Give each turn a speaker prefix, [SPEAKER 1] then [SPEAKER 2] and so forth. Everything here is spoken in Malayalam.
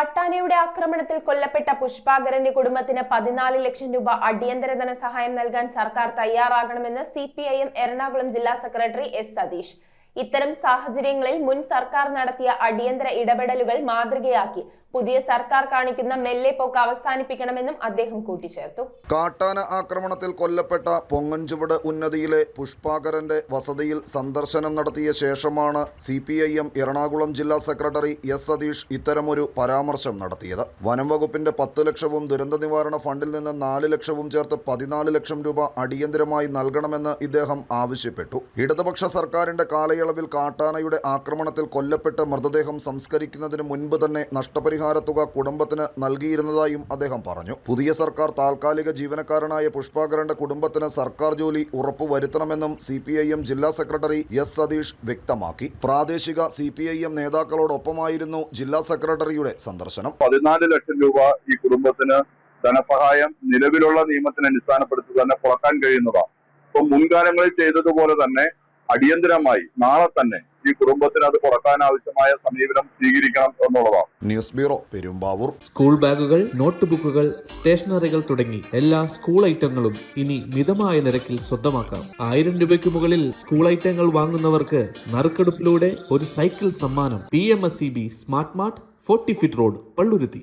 [SPEAKER 1] കാട്ടാനയുടെ ആക്രമണത്തിൽ കൊല്ലപ്പെട്ട പുഷ്പാകരന്റെ കുടുംബത്തിന് 14 ലക്ഷം രൂപ അടിയന്തര ധനസഹായം നൽകാൻ സർക്കാർ തയ്യാറാകണമെന്ന് CPIM എറണാകുളം ജില്ലാ സെക്രട്ടറി എസ് സതീഷ്. ഇത്തരം സാഹചര്യങ്ങളിൽ മുൻ സർക്കാർ നടത്തിയ അടിയന്തര ഇടപെടലുകൾ മാതൃകയാക്കി പുതിയ സർക്കാർ കാണിക്കുന്ന മെല്ലെപ്പോക്ക് അവസാനിപ്പിക്കണമെന്നും അദ്ദേഹം കൂട്ടിച്ചേർത്തു.
[SPEAKER 2] കാട്ടാന ആക്രമണത്തിൽ കൊല്ലപ്പെട്ട പൊങ്ങൻചുവട് ഉന്നതിയിലെ പുഷ്പാകരന്റെ വസതിയിൽ സന്ദർശനം നടത്തിയ ശേഷമാണ് CPIM എറണാകുളം ജില്ലാ സെക്രട്ടറി എസ് സതീഷ് ഇത്തരമൊരു പരാമർശം നടത്തിയത്. വനം വകുപ്പിന്റെ 10 ലക്ഷവും ദുരന്ത നിവാരണ ഫണ്ടിൽ നിന്ന് 4 ലക്ഷവും ചേർത്ത് 14 ലക്ഷം രൂപ അടിയന്തരമായി നൽകണമെന്ന് ഇദ്ദേഹം ആവശ്യപ്പെട്ടു. ഇടതുപക്ഷ സർക്കാരിന്റെ കാലയളവിൽ കാട്ടാനയുടെ ആക്രമണത്തിൽ കൊല്ലപ്പെട്ട മൃതദേഹം സംസ്കരിക്കുന്നതിന് മുൻപ് തന്നെ നഷ്ടപരിഹാര തുക കുടുംബത്തിന് നൽകിയിരുന്നതായും അദ്ദേഹം പറഞ്ഞു. പുതിയ സർക്കാർ താൽക്കാലിക ജീവനക്കാരനായ പുഷ്പാകരന്റെ കുടുംബത്തിന് സർക്കാർ ജോലി ഉറപ്പുവരുത്തണമെന്നും CPIM ജില്ലാ സെക്രട്ടറി എസ് സതീഷ് വ്യക്തമാക്കി. പ്രാദേശിക CPIM നേതാക്കളോടൊപ്പമായിരുന്നു ജില്ലാ സെക്രട്ടറിയുടെ സന്ദർശനം.
[SPEAKER 3] 14 ലക്ഷം രൂപ ഈ കുടുംബത്തിന് ധനസഹായം നിലവിലുള്ള നിയമത്തിന് അടിസ്ഥാനപ്പെടുത്തി തന്നെ പുറക്കാൻ കഴിയുന്നതാണ്. ഇപ്പം മുൻകാലങ്ങളിൽ ചെയ്തതുപോലെ തന്നെ അടിയന്തരമായി നാളെ തന്നെ ഈ കുടുംബത്തിന് അത് പുറക്കാൻ ആവശ്യമായ സമീപനം സ്വീകരിക്കണം എന്നുള്ളതാണ്.
[SPEAKER 2] News bureau, Perumbavoor.
[SPEAKER 4] സ്കൂൾ ബാഗുകൾ, നോട്ട് ബുക്കുകൾ, സ്റ്റേഷനറികൾ തുടങ്ങി എല്ലാ സ്കൂൾ ഐറ്റങ്ങളും ഇനി മിതമായ നിരക്കിൽ സ്വന്തമാക്കാം. 1000 രൂപയ്ക്ക് മുകളിൽ സ്കൂൾ ഐറ്റങ്ങൾ വാങ്ങുന്നവർക്ക് നറുക്കെടുപ്പിലൂടെ ഒരു സൈക്കിൾ സമ്മാനം. PMSEB smart mart, 40 feet road, Palluruthy.